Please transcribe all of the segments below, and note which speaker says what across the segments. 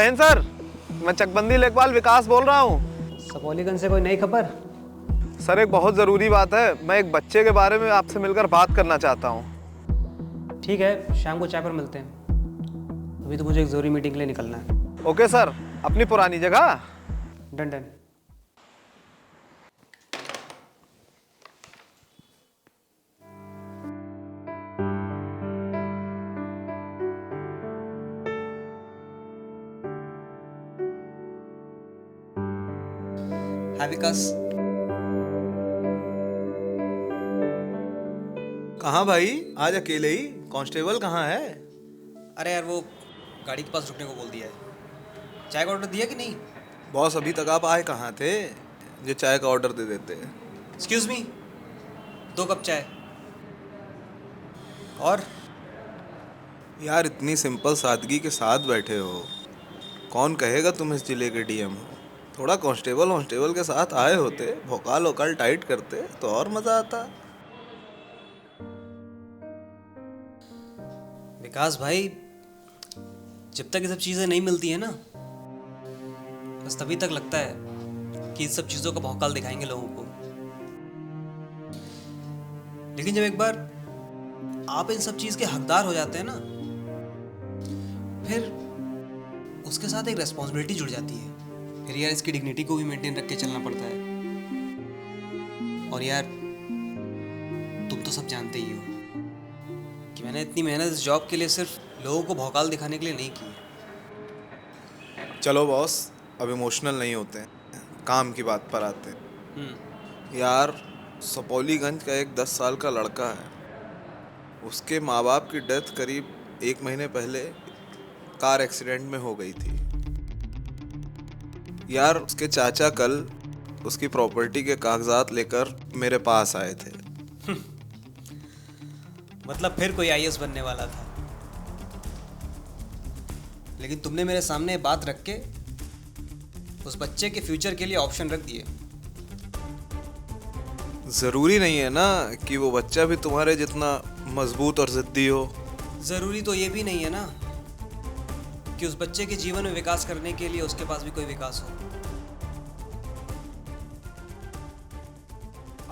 Speaker 1: जय हिंद सर, मैं चकबंदी लेखपाल विकास बोल रहा हूँ।
Speaker 2: सपोलीगंज से कोई नई खबर?
Speaker 1: सर एक बहुत ज़रूरी बात है, मैं एक बच्चे के बारे में आपसे मिलकर बात करना चाहता हूँ।
Speaker 2: ठीक है, शाम को चाय पर मिलते हैं। अभी तो मुझे एक ज़रूरी मीटिंग के लिए निकलना है।
Speaker 1: ओके सर, अपनी पुरानी जगह।
Speaker 2: Done done.
Speaker 3: हाय विकास।
Speaker 4: कहाँ भाई, आज अकेले ही? कांस्टेबल कहाँ है?
Speaker 3: अरे यार वो गाड़ी के पास रुकने को बोल दिया है। चाय का ऑर्डर दिया कि नहीं?
Speaker 4: बॉस अभी तक आप आए कहाँ थे जो चाय का ऑर्डर दे देते हैं?
Speaker 3: एक्सक्यूज मी, 2 कप चाय। और
Speaker 4: यार इतनी सिंपल सादगी के साथ बैठे हो, कौन कहेगा तुम इस जिले के डीएम हो? थोड़ा कांस्टेबल के साथ आए होते, भोकाल वोकाल टाइट करते तो और मजा आता।
Speaker 3: विकास भाई, जब तक ये सब चीज़ें नहीं मिलती है ना, बस तभी तक लगता है कि इन सब चीज़ों का भौकाल दिखाएंगे लोगों को। लेकिन जब एक बार आप इन सब चीज़ के हकदार हो जाते हैं ना, फिर उसके साथ एक रेस्पॉन्सिबिलिटी जुड़ जाती है। फिर यार इसकी डिग्निटी को भी मेंटेन रख के चलना पड़ता है। और यार तुम तो सब जानते ही हो कि मैंने इतनी मेहनत इस जॉब के लिए सिर्फ लोगों को भौकाल दिखाने के लिए नहीं की।
Speaker 4: चलो बॉस, अब इमोशनल नहीं होते हैं, काम की बात पर आते हैं। यार सपोलीगंज का एक 10 साल का लड़का है, उसके माँ बाप की डेथ करीब 1 महीने पहले कार एक्सीडेंट में हो गई थी। यार उसके चाचा कल उसकी प्रॉपर्टी के कागजात लेकर मेरे पास आए थे।
Speaker 3: मतलब फिर कोई आईएएस बनने वाला था, लेकिन तुमने मेरे सामने बात रख के उस बच्चे के फ्यूचर के लिए ऑप्शन रख दिए।
Speaker 4: ज़रूरी नहीं है ना कि वो बच्चा भी तुम्हारे जितना मजबूत और ज़िद्दी हो।
Speaker 3: ज़रूरी तो ये भी नहीं है ना कि उस बच्चे के जीवन में विकास करने के लिए उसके पास भी कोई विकास हो।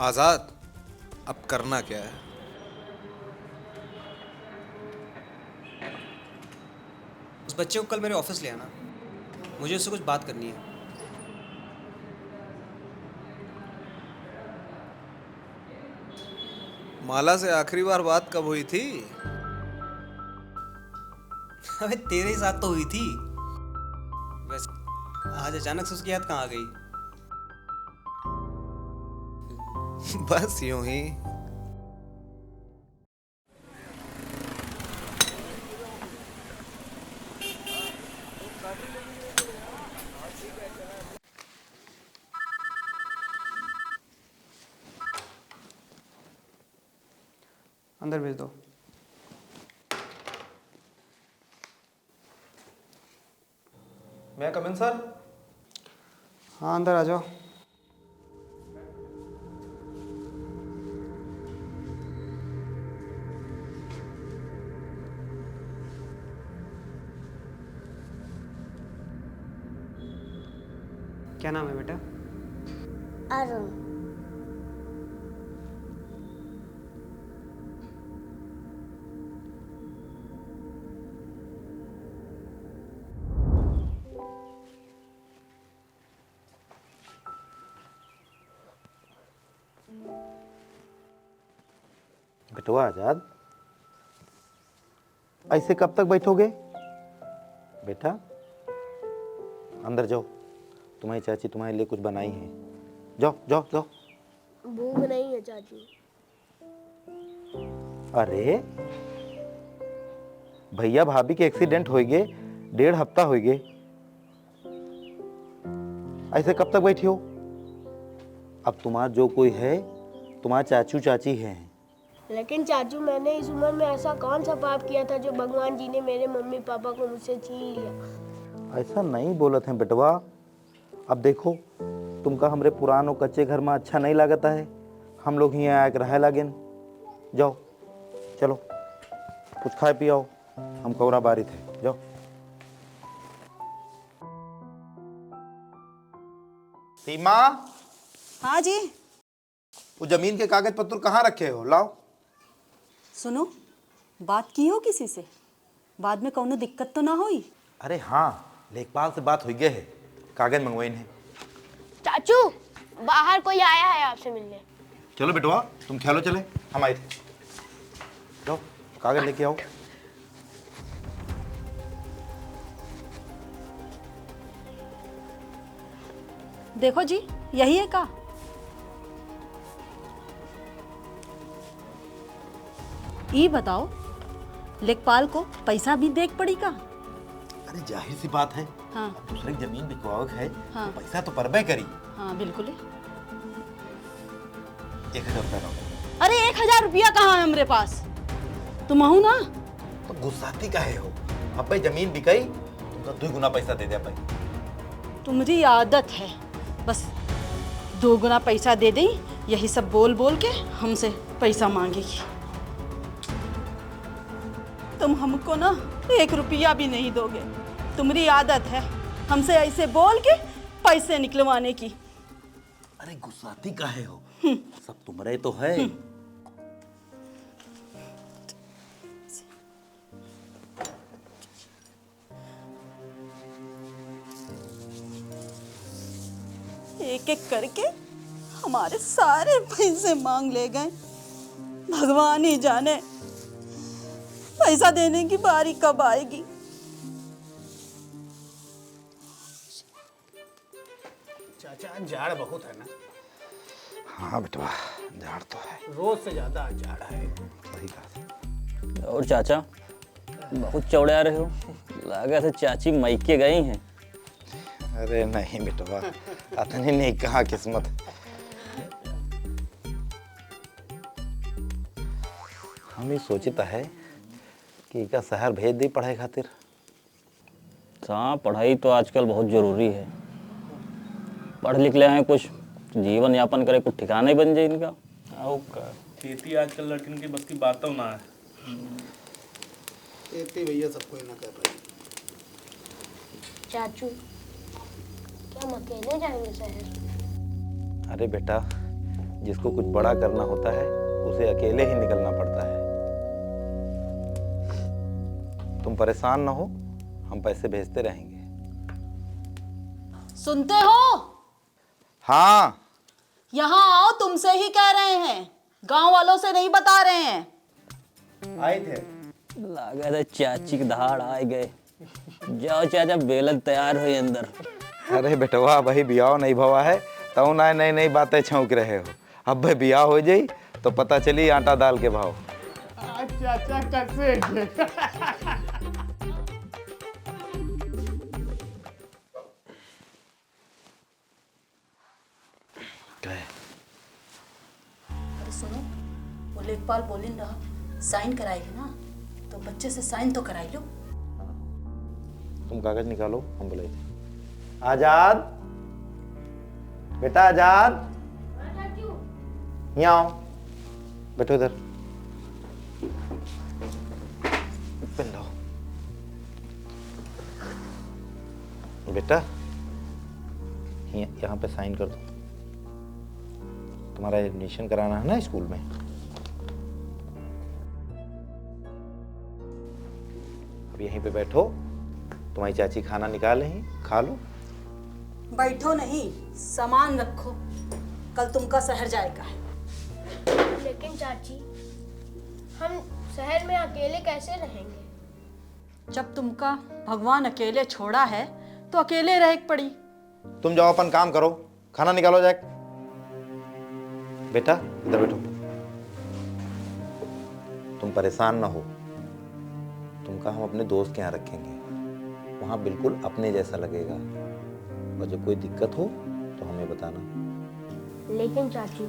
Speaker 4: आज़ाद, अब करना क्या है?
Speaker 3: उस बच्चे को कल मेरे ऑफिस ले आना, मुझे उससे कुछ बात करनी है।
Speaker 4: माला से आखिरी बार बात कब हुई थी?
Speaker 3: अबे तेरे साथ तो हुई थी। वैसे आज अचानक से उसकी याद कहाँ आ गई?
Speaker 4: बस यूं ही।
Speaker 2: अंदर भेज दो।
Speaker 1: मैं कम इन सर?
Speaker 2: हाँ अंदर आ जाओ। क्या नाम है बेटा?
Speaker 5: अरुण।
Speaker 6: बेटवा आजाद, ऐसे कब तक बैठोगे? बेटा अंदर जाओ, तुम्हारी चाची तुम्हारे लिए कुछ बनाई है। जाओ जाओ जाओ।
Speaker 5: भूख नहीं है चाची।
Speaker 6: अरे भैया भाभी के एक्सीडेंट हो गए, 1.5 हफ्ता हो गए, ऐसे कब तक बैठी हो? अब तुम्हारा जो कोई है तुम्हारा चाचू चाची है।
Speaker 5: लेकिन चाचू, मैंने इस उम्र में ऐसा कौन सा पाप किया था जो भगवान जी ने मेरे मम्मी पापा को मुझसे छीन लिया?
Speaker 6: ऐसा नहीं बोलत है बेटवा। अब देखो, तुमका हमरे पुरानो कच्चे घर में अच्छा नहीं लगता है, हम लोग यहाँ आके रहे लागेन। जाओ चलो कुछ खाए पियाओ, हम कौरा बारी थे। जाओ। सीमा,
Speaker 7: हाँ जी।
Speaker 6: वो जमीन के कागज पत्र कहाँ रखे हो? लाओ।
Speaker 7: सुनो, बात की हो किसी से? बाद में कौनो दिक्कत तो ना होई?
Speaker 6: अरे हाँ, लेखपाल से बात हो गई है, कागज मंगवाइन है।
Speaker 5: चाचू बाहर कोई आया है आपसे मिलने।
Speaker 6: चलो बेटवा, तुम खेलो, चले हम आए थे। लो कागज लेके आओ।
Speaker 7: देखो जी, यही है का? ये बताओ, लेखपाल को पैसा भी देख पड़ी का?
Speaker 6: अरे जाहिर सी बात है,
Speaker 7: हाँ
Speaker 6: दूसरे की जमीन बिकवाओ है,
Speaker 7: हाँ।
Speaker 6: तो पैसा तो परबे करी।
Speaker 7: हाँ बिल्कुल है।
Speaker 6: 1000 रुपया लो।
Speaker 7: अरे 1000 रुपया कहाँ है हमारे पास? तुम आहू ना?
Speaker 6: तो गुस्साती काहे हो? अब भाई जमीन बिकाई, तुमको 2 गुना पैसा दे दिया भाई।
Speaker 7: तुम्हारी आदत है बस 2 गुना पैसा दे दें, यही सब बोल बोल के हमसे पैसा मांगेगी। तुम हमको ना 1 रुपया भी नहीं दोगे। तुम्हारी आदत है हमसे ऐसे बोल के पैसे निकलवाने की।
Speaker 6: अरे गुस्साती काहे हो? सब तुम्हारे तो है।
Speaker 7: एक एक करके हमारे सारे पैसे मांग ले गए। भगवान ही जाने पैसा देने की बारी कब आएगी।
Speaker 8: चाचा जाड़ बहुत है ना?
Speaker 6: हाँ बेटवा, झाड़ तो है,
Speaker 8: रोज से ज्यादा जाड़ है।
Speaker 6: सही कहा।
Speaker 9: और चाचा बहुत चौड़े आ रहे हो, लगा से चाची मैके गई हैं।
Speaker 6: अरे नहीं बेटवा, अतनी नहीं कहा किस्मत। हम ही सोचता है कि का शहर भेज दी पढ़ाई खातिर।
Speaker 9: हाँ, पढ़ाई तो आजकल बहुत ज़रूरी है। पढ़ लिख ले हैं, कुछ जीवन यापन करे, कुछ ठिकाना ही बन जाए इनका।
Speaker 10: आओ का खेती आजकल लड़किन की बस की बातों ना है।
Speaker 8: खेती भैया सबको ही ना कर रही।
Speaker 5: चाचू क्या हम अकेले जाएंगे शहर?
Speaker 6: अरे बेटा, जिसको कुछ बड़ा करना होता है उसे अकेले ही निकलना पड़ता है। तुम परेशान ना हो, हम पैसे भेजते रहेंगे।
Speaker 7: सुनते हो?
Speaker 6: हाँ,
Speaker 7: यहाँ आओ, तुमसे ही कह रहे हैं, गांव वालों से नहीं बता रहे हैं।
Speaker 6: आए थे।
Speaker 9: लगा था चाची की दहाड़ आए गए। जाओ चाचा, बेलन तैयार हो अंदर।
Speaker 6: अरे बेटवा, भाई बियाह नहीं भवा है तो ना नई नई बातें छौंक रहे हो। अब भाई बियाह हो जाई तो पता चली आटा दाल के भाव।
Speaker 8: चाचा कैसे?
Speaker 7: अरे सुनो, वो लेखपाल बोलिन रहा साइन कराएगी ना, तो बच्चे से साइन तो कराइयो।
Speaker 6: तुम कागज निकालो, हम बुलाए थे। आजाद, बेटा आजाद, यहाँ आओ, बैठो इधर। पेन लाओ। बेटा यहाँ पे साइन कर दो। तुम्हारा एडमिशन कराना है ना स्कूल में। अब यहीं पे बैठो, तुम्हारी चाची खाना निकाल रही, खा लो।
Speaker 7: बैठो नहीं, सामान रखो, कल तुमका शहर जाएगा है।
Speaker 5: लेकिन चाची हम शहर में अकेले कैसे रहेंगे?
Speaker 7: जब तुमका भगवान अकेले छोड़ा है तो अकेले रह पड़ी।
Speaker 6: तुम जाओ अपन काम करो, खाना निकालो जाए। बेटा इधर बैठो। तुम परेशान ना हो, तुमका हम अपने दोस्त के यहाँ रखेंगे, वहाँ बिल्कुल अपने जैसा लगेगा। और जब कोई दिक्कत हो तो हमें बताना।
Speaker 5: लेकिन चाची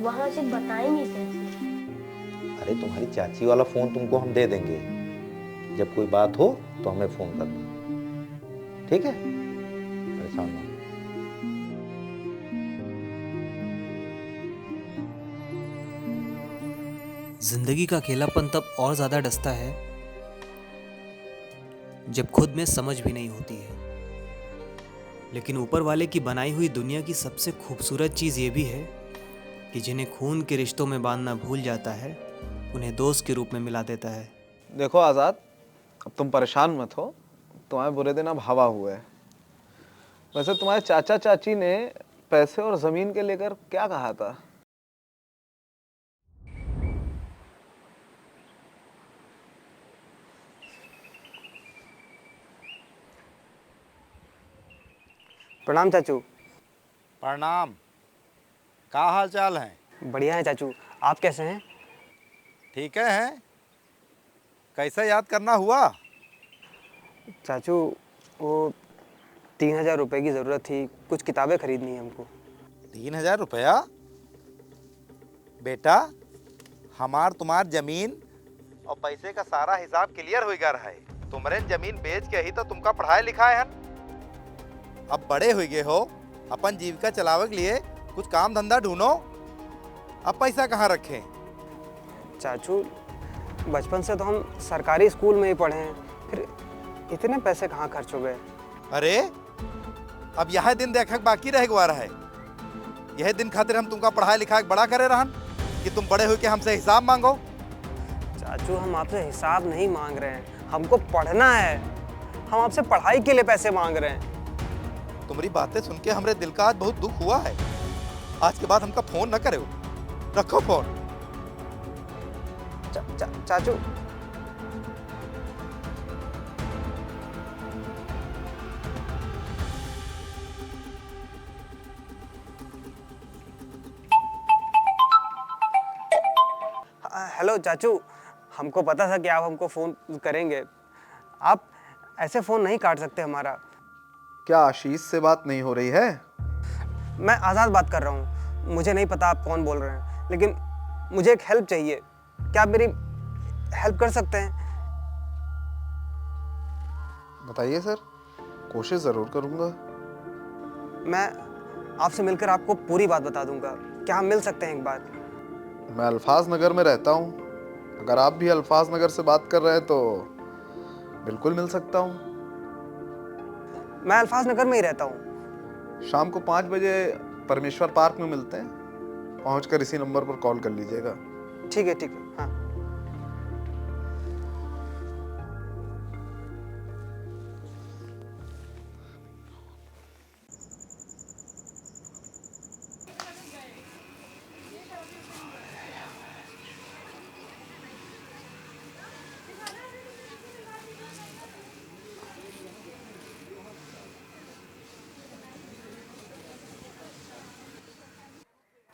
Speaker 5: वहाँ से बताएंगे कैसे?
Speaker 6: अरे तुम्हारी चाची वाला फोन तुमको हम दे देंगे, जब कोई बात हो तो हमें फोन करना, ठीक है? परेशान ना हो।
Speaker 3: जिंदगी का अकेलापन तब और ज़्यादा डसता है जब खुद में समझ भी नहीं होती है। लेकिन ऊपर वाले की बनाई हुई दुनिया की सबसे खूबसूरत चीज़ ये भी है कि जिन्हें खून के रिश्तों में बांधना भूल जाता है, उन्हें दोस्त के रूप में मिला देता है।
Speaker 1: देखो आज़ाद, अब तुम परेशान मत हो, तुम्हारे बुरे दिन अब हवा हुए हैं। वैसे तुम्हारे चाचा चाची ने पैसे और ज़मीन के लेकर क्या कहा था?
Speaker 2: प्रणाम चाचू।
Speaker 11: प्रणाम। क्या हाल चाल है?
Speaker 2: बढ़िया है चाचू, आप कैसे हैं?
Speaker 11: ठीक है। कैसे याद करना हुआ?
Speaker 2: चाचू वो 3000 रुपये की ज़रूरत थी, कुछ किताबें खरीदनी है हमको।
Speaker 11: 3000 रुपया? बेटा, हमार तुम्हार जमीन और पैसे का सारा हिसाब क्लियर हो गया है। तुम्हारे जमीन बेच के ही तो तुमका पढ़ाई लिखाए है। अब बड़े हो गए हो, अपन जीविका चलावे के लिए कुछ काम धंधा ढूंढो। अब पैसा कहाँ रखें?
Speaker 2: चाचू बचपन से तो हम सरकारी स्कूल में ही पढ़े हैं, फिर इतने पैसे कहाँ खर्च हो गए?
Speaker 11: अरे अब यह दिन देखक बाकी रह गवा रहा है। यह दिन खातिर हम तुमका पढ़ाई लिखाई बड़ा करे रहन कि तुम बड़े हो के हमसे हिसाब मांगो।
Speaker 2: चाचू हम आपसे हिसाब नहीं मांग रहे हैं, हमको पढ़ना है। हम आपसे पढ़ाई के लिए पैसे मांग रहे हैं।
Speaker 11: तुम्हारी बातें सुन के हमरे दिल का आज बहुत दुख हुआ है। आज के बाद हमका फोन न करो, रखो फोन।
Speaker 2: चाचू हेलो चाचू, हमको पता था कि आप हमको फ़ोन करेंगे। आप ऐसे फ़ोन नहीं काट सकते हमारा।
Speaker 1: क्या आशीष से बात नहीं हो रही है?
Speaker 2: मैं आज़ाद बात कर रहा हूँ। मुझे नहीं पता आप कौन बोल रहे हैं, लेकिन मुझे एक हेल्प चाहिए। क्या आप मेरी हेल्प कर सकते हैं?
Speaker 1: बताइए सर, कोशिश ज़रूर करूँगा।
Speaker 2: मैं आपसे मिलकर आपको पूरी बात बता दूंगा। क्या हम मिल सकते हैं एक बार?
Speaker 1: मैं अल्फाज नगर में रहता हूँ। अगर आप भी अल्फाज नगर से बात कर रहे हैं तो बिल्कुल मिल सकता हूँ।
Speaker 2: मैं अल्फाज नगर में ही रहता हूँ।
Speaker 1: शाम को 5 बजे परमेश्वर पार्क में मिलते हैं। पहुंचकर इसी नंबर पर कॉल कर लीजिएगा।
Speaker 2: ठीक है ठीक है। हाँ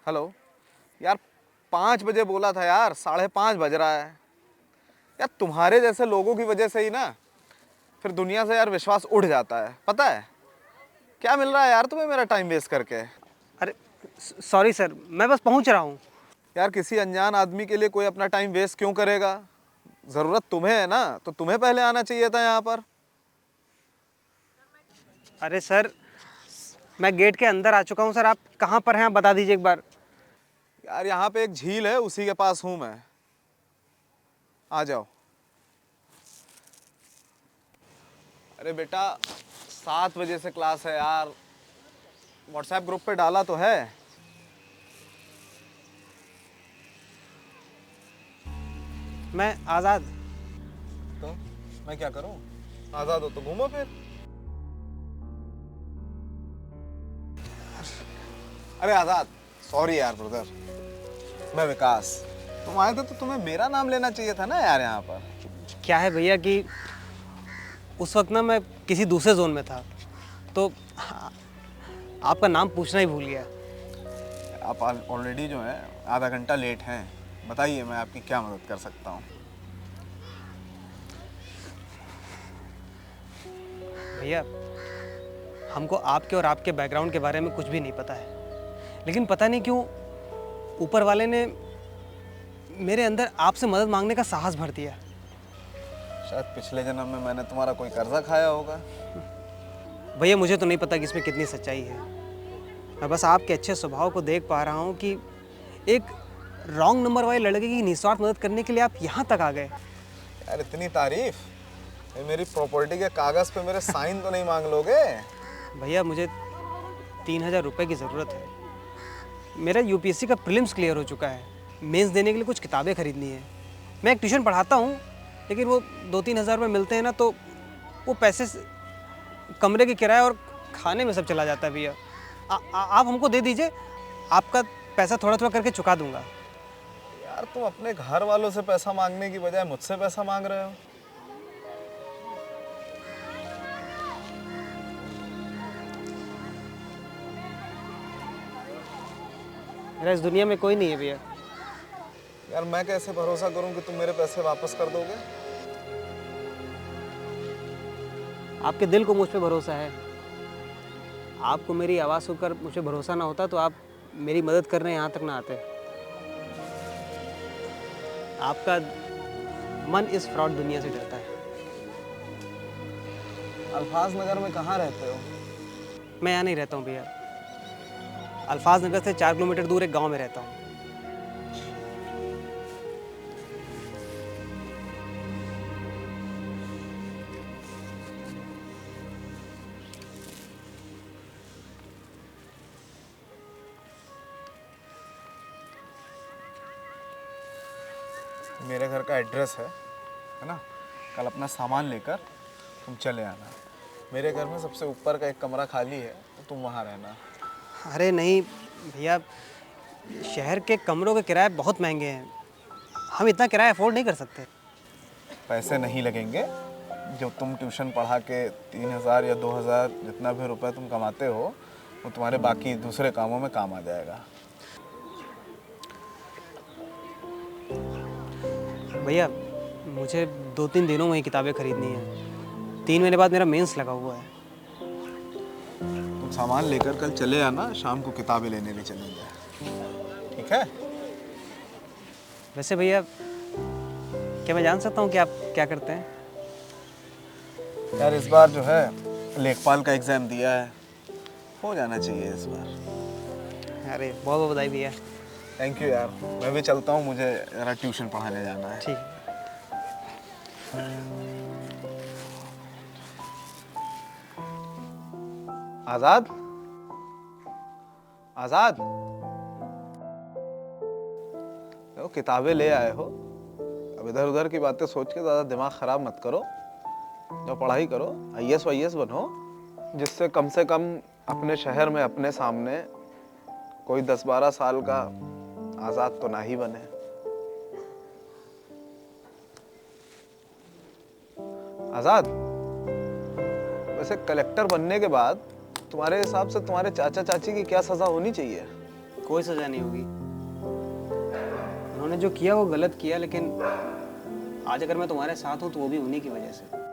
Speaker 1: हेलो यार, 5 बजे बोला था यार, 5:30 बज रहा है। यार तुम्हारे जैसे लोगों की वजह से ही ना फिर दुनिया से यार विश्वास उठ जाता है। पता है क्या मिल रहा है यार तुम्हें मेरा टाइम वेस्ट करके?
Speaker 2: अरे सॉरी सर, मैं बस पहुंच रहा हूँ।
Speaker 1: यार किसी अनजान आदमी के लिए कोई अपना टाइम वेस्ट क्यों करेगा? ज़रूरत तुम्हें है ना, तो तुम्हें पहले आना चाहिए था यहाँ पर।
Speaker 2: अरे सर, मैं गेट के अंदर आ चुका हूँ सर। आप कहाँ पर हैं आप बता दीजिए एक बार।
Speaker 1: यार यहाँ पे एक झील है, उसी के पास हूँ मैं। आ जाओ। अरे बेटा 7 बजे से क्लास है यार। व्हाट्सएप ग्रुप पे डाला तो है।
Speaker 2: मैं आज़ाद।
Speaker 1: तो मैं क्या करूँ? आज़ाद हो तो घूमो फिर। अरे आज़ाद, सॉरी यार ब्रदर, मैं विकास। तुम आए थे तो तुम्हें मेरा नाम लेना चाहिए था ना यार यहाँ पर।
Speaker 2: क्या है भैया कि उस वक्त ना मैं किसी दूसरे जोन में था, तो आपका नाम पूछना ही भूल गया।
Speaker 1: आप ऑलरेडी जो है आधा घंटा लेट हैं। बताइए मैं आपकी क्या मदद कर सकता हूँ?
Speaker 2: भैया हमको आपके और आपके बैकग्राउंड के बारे में कुछ भी नहीं पता है, लेकिन पता नहीं क्यों ऊपर वाले ने मेरे अंदर आपसे मदद मांगने का साहस भर दिया।
Speaker 1: शायद पिछले जन्म में मैंने तुम्हारा कोई कर्जा खाया होगा।
Speaker 2: भैया मुझे तो नहीं पता कि इसमें कितनी सच्चाई है। मैं बस आपके अच्छे स्वभाव को देख पा रहा हूँ कि एक रॉन्ग नंबर वाले लड़के की निस्वार्थ मदद करने के लिए आप यहाँ तक आ गए।
Speaker 1: यार इतनी तारीफ? मेरी प्रॉपर्टी के कागज़ पे मेरे साइन तो नहीं मांग लोगे?
Speaker 2: भैया मुझे 3000 रुपये की ज़रूरत है। मेरा यूपीएससी का प्रीलिम्स क्लियर हो चुका है, मेंस देने के लिए कुछ किताबें खरीदनी है। मैं एक ट्यूशन पढ़ाता हूँ, लेकिन वो 2-3 हज़ार रुपये मिलते हैं ना, तो वो पैसे कमरे के किराए और खाने में सब चला जाता है भैया। आप हमको दे दीजिए, आपका पैसा थोड़ा थोड़ा करके चुका दूंगा।
Speaker 1: यार तुम अपने घर वालों से पैसा मांगने की बजाय मुझसे पैसा मांग रहे हो।
Speaker 2: मेरा इस दुनिया में कोई नहीं है भैया।
Speaker 1: यार मैं कैसे भरोसा करूं कि तुम मेरे पैसे वापस कर दोगे?
Speaker 2: आपके दिल को मुझ पे भरोसा है। आपको मेरी आवाज़ सुनकर मुझ पे भरोसा ना होता तो आप मेरी मदद करने यहाँ तक ना आते। आपका मन इस फ्रॉड दुनिया से डरता है।
Speaker 1: अल्फाज नगर में कहाँ रहते हो?
Speaker 2: मैं यहाँ नहीं रहता हूँ भैया। अल्फाज नगर से 4 किलोमीटर दूर एक गांव में रहता हूँ।
Speaker 1: मेरे घर का एड्रेस है ना? कल अपना सामान लेकर तुम चले आना। मेरे घर में सबसे ऊपर का एक कमरा खाली है, तो तुम वहाँ रहना।
Speaker 2: अरे नहीं भैया, शहर के कमरों के किराए बहुत महंगे हैं, हम इतना किराया अफोर्ड नहीं कर सकते।
Speaker 1: पैसे नहीं लगेंगे, जो तुम ट्यूशन पढ़ा के 3000 या 2000 जितना भी रुपए तुम कमाते हो, वो तुम्हारे बाकी दूसरे कामों में काम आ जाएगा।
Speaker 2: भैया मुझे 2-3 दिनों में ही किताबें खरीदनी है। 3 महीने बाद मेरा मेंस लगा हुआ है।
Speaker 1: तुम सामान लेकर कल चले आना, शाम को किताबें लेने भी चलेंगे, ठीक है?
Speaker 2: वैसे भैया क्या मैं जान सकता हूँ कि आप क्या करते हैं?
Speaker 1: यार इस बार जो है लेखपाल का एग्ज़ाम दिया है, हो जाना चाहिए इस बार।
Speaker 2: अरे बहुत बहुत बधाई भैया।
Speaker 1: थैंक यू यार। मैं भी चलता हूँ, मुझे जरा ट्यूशन पढ़ाने जाना है।
Speaker 2: ठीक।
Speaker 1: आज़ाद, आज़ाद, देखो किताबें ले आए हो। अब इधर उधर की बातें सोच के ज़्यादा दिमाग ख़राब मत करो, जो पढ़ाई करो, IAS वाईएएस बनो, जिससे कम से कम अपने शहर में अपने सामने कोई 10-12 साल का आज़ाद तो ना ही बने। आज़ाद, वैसे कलेक्टर बनने के बाद तुम्हारे हिसाब से तुम्हारे चाचा चाची की क्या सज़ा होनी चाहिए?
Speaker 2: कोई सज़ा नहीं होगी। उन्होंने जो किया वो गलत किया, लेकिन आज अगर मैं तुम्हारे साथ हूँ तो वो भी उन्हीं की वजह से।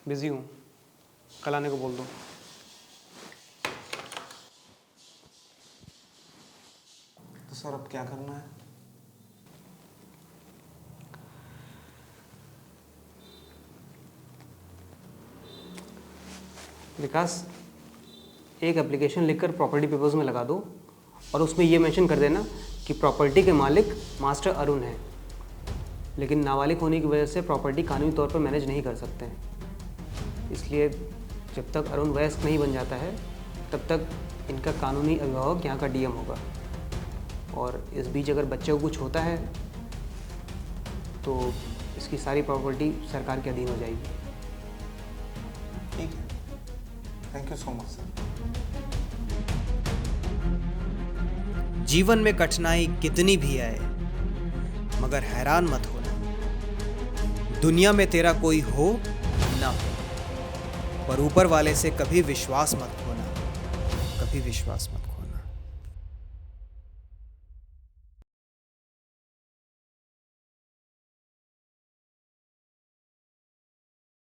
Speaker 2: बिजी हूँ, कल आने को बोल दो।
Speaker 1: तो सर अब क्या करना है?
Speaker 2: विकास, एक एप्लीकेशन लिखकर प्रॉपर्टी पेपर्स में लगा दो और उसमें ये मेंशन कर देना कि प्रॉपर्टी के मालिक मास्टर अरुण है, लेकिन नाबालिग होने की वजह से प्रॉपर्टी कानूनी तौर पर मैनेज नहीं कर सकते हैं। इसलिए जब तक अरुण वयस्क नहीं बन जाता है तब तक इनका कानूनी अभिभावक यहाँ का डीएम होगा, और इस बीच अगर बच्चे को कुछ होता है तो इसकी सारी प्रॉपर्टी सरकार के अधीन हो जाएगी।
Speaker 1: ठीक है, thank you so much sir.
Speaker 3: जीवन में कठिनाई कितनी भी आए मगर हैरान मत होना। दुनिया में तेरा कोई हो ना हो, पर ऊपर वाले से कभी विश्वास मत खोना, कभी विश्वास मत खोना।